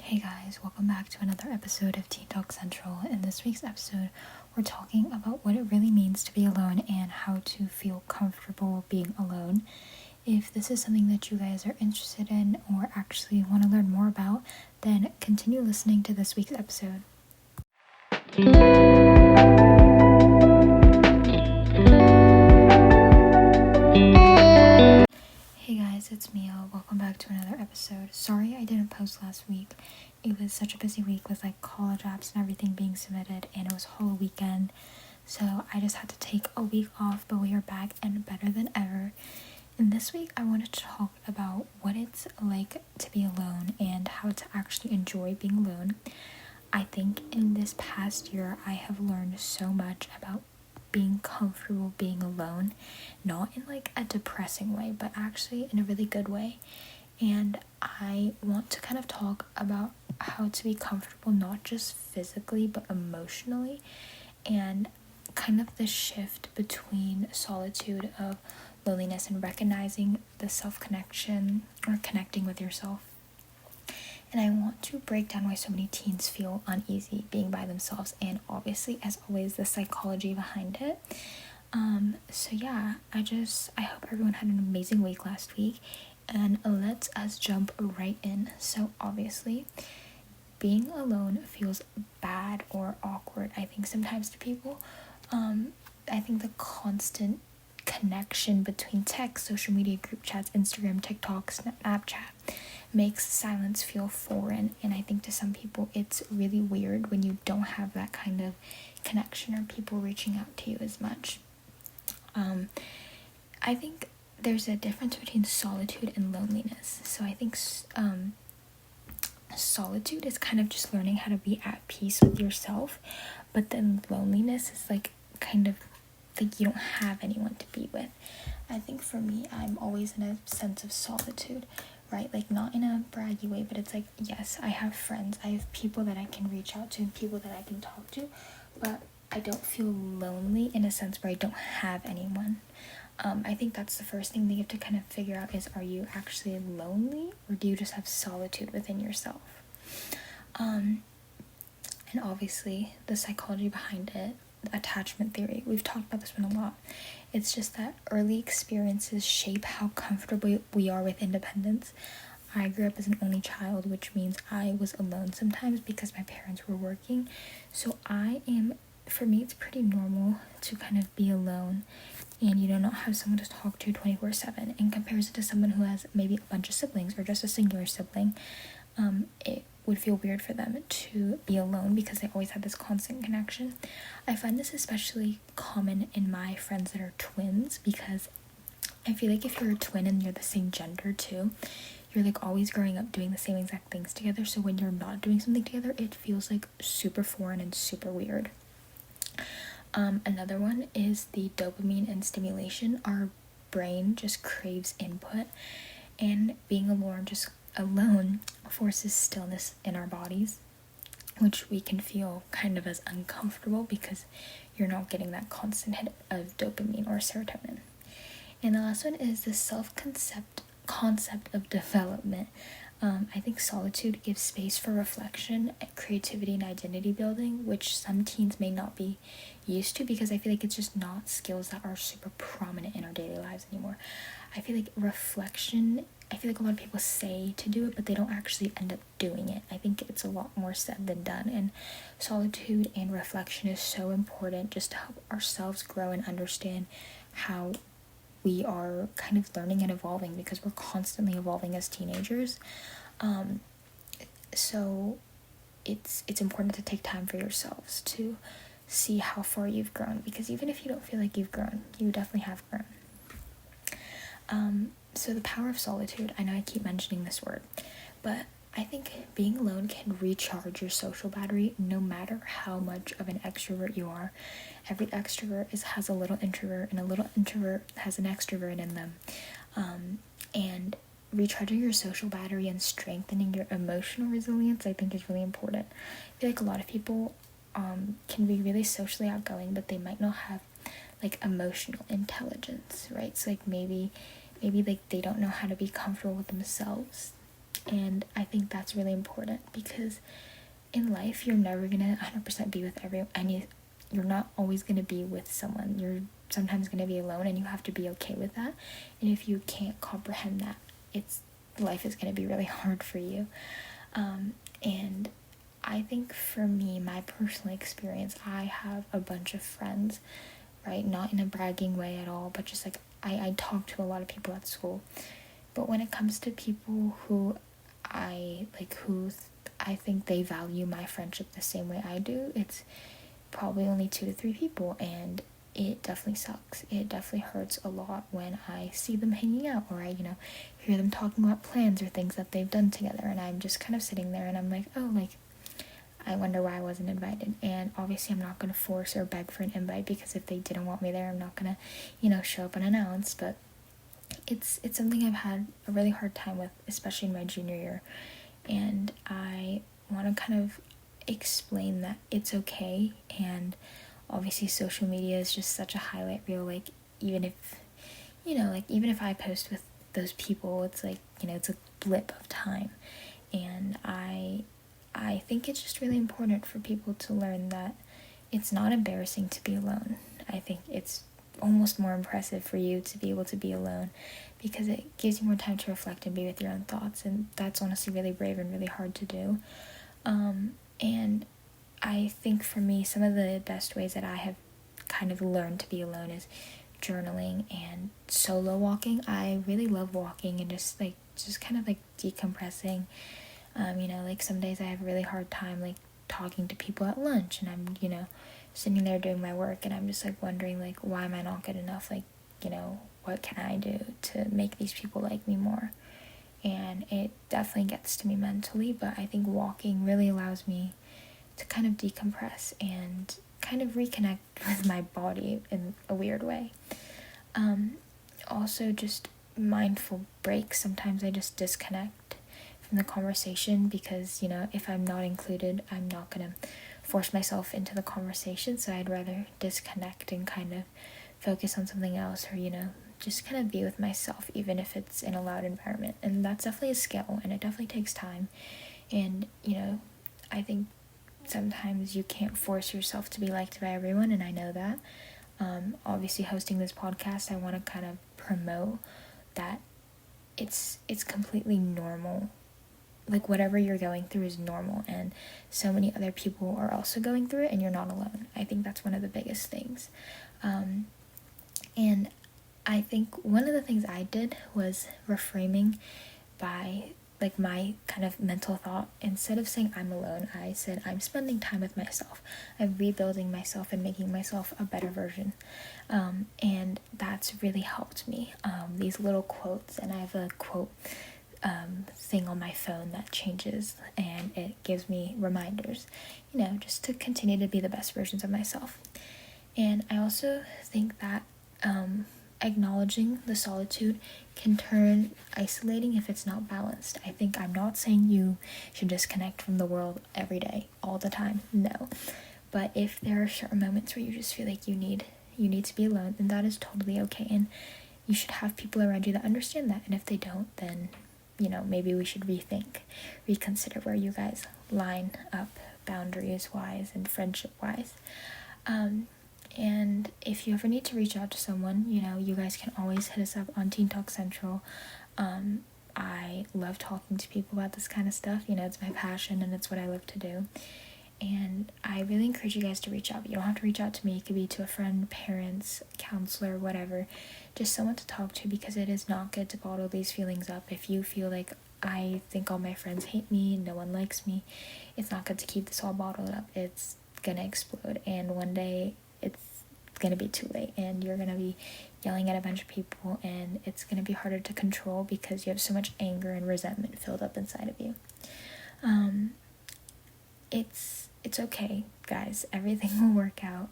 Hey guys, welcome back to another episode of Teen Talk Central. In this week's episode, we're talking about what it really means to be alone and how to feel comfortable being alone. If this is something that you guys are interested in or actually want to learn more about, then continue listening to this week's episode. Hey guys, it's Mia. Welcome back to another episode. Sorry I didn't post last week. It was such a busy week with college apps and everything being submitted, and it was a whole weekend. So I just had to take a week off, but we are back and better than ever. And this week I wanted to talk about what it's like to be alone and how to actually enjoy being alone. I think in this past year I have learned so much about being comfortable being alone, not in a depressing way, but actually in a really good way. And I want to kind of talk about how to be comfortable not just physically but emotionally, and kind of the shift between solitude of loneliness and recognizing the self-connection or connecting with yourself. And I want to break down why so many teens feel uneasy being by themselves, and obviously, as always, the psychology behind it. I hope everyone had an amazing week last week, and let us jump right in. So obviously, being alone feels bad or awkward, I think, sometimes to people. I think the constant connection between text, social media, group chats, Instagram, TikTok, Snapchat makes silence feel foreign, and I think to some people it's really weird when you don't have that kind of connection or people reaching out to you as much. I think there's a difference between solitude and loneliness. So I think solitude is kind of just learning how to be at peace with yourself, but then loneliness is kind of you don't have anyone to be with. I think for me, I'm always in a sense of solitude, right? Not in a braggy way, but it's yes, I have friends, I have people that I can reach out to and people that I can talk to, but I don't feel lonely in a sense where I don't have anyone. I think that's the first thing that you have to kind of figure out is, are you actually lonely, or do you just have solitude within yourself? And obviously the psychology behind it, attachment theory, we've talked about this one a lot. It's just that early experiences shape how comfortable we are with independence. I grew up as an only child, which means I was alone sometimes because my parents were working. So for me, it's pretty normal to kind of be alone and not have someone to talk to 24/7. In comparison to someone who has maybe a bunch of siblings or just a singular sibling, it would feel weird for them to be alone because they always have this constant connection. I find this especially common in my friends that are twins, because I feel like if you're a twin and you're the same gender too, you're always growing up doing the same exact things together. So when you're not doing something together, it feels super foreign and super weird. Another one is the dopamine and stimulation. Our brain just craves input, and being alone forces stillness in our bodies, which we can feel kind of as uncomfortable because you're not getting that constant hit of dopamine or serotonin. And the last one is the concept of development. I think solitude gives space for reflection, creativity, and identity building, which some teens may not be used to, because I feel like it's just not skills that are super prominent in our daily lives anymore. I feel like reflection, I feel like a lot of people say to do it, but they don't actually end up doing it. I think it's a lot more said than done, and solitude and reflection is so important just to help ourselves grow and understand how we are kind of learning and evolving, because we're constantly evolving as teenagers. So it's important to take time for yourselves to see how far you've grown, because even if you don't feel like you've grown, you definitely have grown. So the power of solitude, I know I keep mentioning this word, but I think being alone can recharge your social battery no matter how much of an extrovert you are. Every extrovert has a little introvert, and a little introvert has an extrovert in them. And recharging your social battery and strengthening your emotional resilience, I think, is really important. I feel like a lot of people can be really socially outgoing, but they might not have emotional intelligence, right? So maybe they don't know how to be comfortable with themselves. And I think that's really important, because in life you're never gonna 100% be with everyone, and you're not always gonna be with someone. You're sometimes gonna be alone, and you have to be okay with that. And if you can't comprehend that, life is gonna be really hard for you. And I think for me, my personal experience, I have a bunch of friends, right? Not in a bragging way at all, but just like I talk to a lot of people at school. But when it comes to people who I think they value my friendship the same way I do, it's probably only 2 to 3 people, and it definitely sucks. It definitely hurts a lot when I see them hanging out, or I, hear them talking about plans or things that they've done together, and I'm just kind of sitting there and I'm like, oh, like, I wonder why I wasn't invited. And obviously I'm not going to force or beg for an invite, because if they didn't want me there, I'm not going to, show up unannounced. But it's something I've had a really hard time with, especially in my junior year. And I want to kind of explain that it's okay. And obviously social media is just such a highlight reel. Like, even if I post with those people, it's like, it's a blip of time. And I think it's just really important for people to learn that it's not embarrassing to be alone. I think it's almost more impressive for you to be able to be alone, because it gives you more time to reflect and be with your own thoughts, and that's honestly really brave and really hard to do. And I think for me, some of the best ways that I have kind of learned to be alone is journaling and solo walking. I really love walking and just kind of like decompressing. Like some days I have a really hard time like talking to people at lunch, and I'm, sitting there doing my work, and I'm just like wondering, like, why am I not good enough? Like, what can I do to make these people like me more? And it definitely gets to me mentally, but I think walking really allows me to kind of decompress and kind of reconnect with my body in a weird way. Also just mindful breaks. Sometimes I just disconnect from the conversation, because, if I'm not included, I'm not gonna force myself into the conversation, so I'd rather disconnect and kind of focus on something else, or, just kind of be with myself, even if it's in a loud environment. And that's definitely a skill, and it definitely takes time. And, I think sometimes you can't force yourself to be liked by everyone, and I know that. Obviously hosting this podcast, I want to kind of promote that it's completely normal. Like, whatever you're going through is normal, and so many other people are also going through it, and you're not alone. I think that's one of the biggest things. And I think one of the things I did was reframing by like my kind of mental thought. Instead of saying I'm alone, I said I'm spending time with myself. I'm rebuilding myself and making myself a better version. And that's really helped me. These little quotes, and I have a quote thing on my phone that changes, and it gives me reminders, just to continue to be the best versions of myself. And I also think that acknowledging the solitude can turn isolating if it's not balanced. I think I'm not saying you should disconnect from the world every day, all the time, no. But if there are certain moments where you just feel like you need to be alone, then that is totally okay, and you should have people around you that understand that. And if they don't, then maybe we should reconsider where you guys line up boundaries wise and friendship wise. And if you ever need to reach out to someone, you guys can always hit us up on Teen Talk Central. I love talking to people about this kind of stuff. It's my passion, and it's what I love to do. And I really encourage you guys to reach out. You don't have to reach out to me. It could be to a friend, parents, counselor, whatever. Just someone to talk to, because it is not good to bottle these feelings up. If you feel like, I think all my friends hate me, no one likes me, it's not good to keep this all bottled up. It's gonna explode, and one day it's gonna be too late, and you're gonna be yelling at a bunch of people, and it's gonna be harder to control because you have so much anger and resentment filled up inside of you. It's okay, guys. Everything will work out.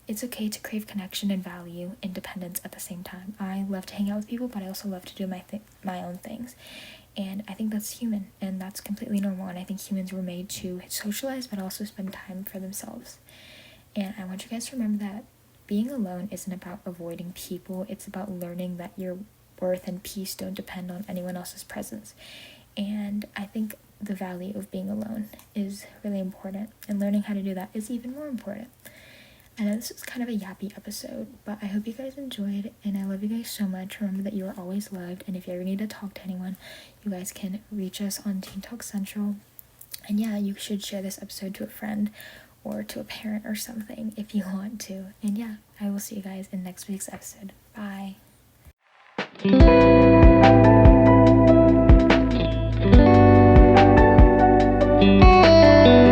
It's okay to crave connection and value independence at the same time. I love to hang out with people, but I also love to do my own things. And I think that's human, and that's completely normal. And I think humans were made to socialize, but also spend time for themselves. And I want you guys to remember that being alone isn't about avoiding people. It's about learning that your worth and peace don't depend on anyone else's presence. And I think the value of being alone is really important, and learning how to do that is even more important. I know this is kind of a yappy episode, but I hope you guys enjoyed, and I love you guys so much. Remember that you are always loved, and if you ever need to talk to anyone, you guys can reach us on Teen Talk Central. And yeah, you should share this episode to a friend or to a parent or something if you want to. And yeah, I will see you guys in next week's episode. Bye.